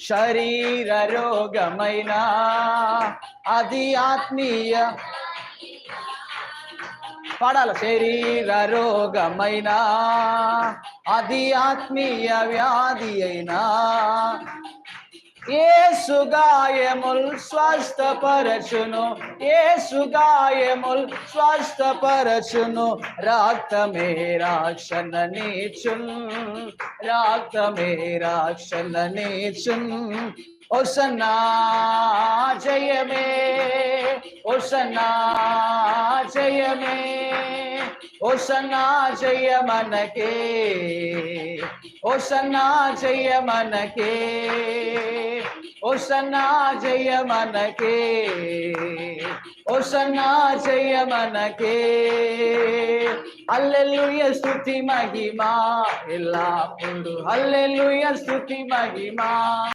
శరీర రోగమైన అది ఆత్మీయ పాడాల. శరీర రోగమైన అది ఆత్మీయ వ్యాధి అయినా యేసు గాయముల్ స్వస్థపరచును, యేసు గాయముల్ స్వస్థపరచును. రక్తమే రక్షణ నీచున్, రక్తమే రక్షణ నీచున్. హోసన్నా జయమే, హోసన్నా జయమే, హోసన్నా జయమనకే, హోసన్నా జయమనకే, హోసన్నా జయమనకే, హోసన్నా జయమనకే. హల్లెలూయా స్తుతి మహిమ ఎల్లప్పుడు, హల్లెలూయా స్తుతి మహిమ.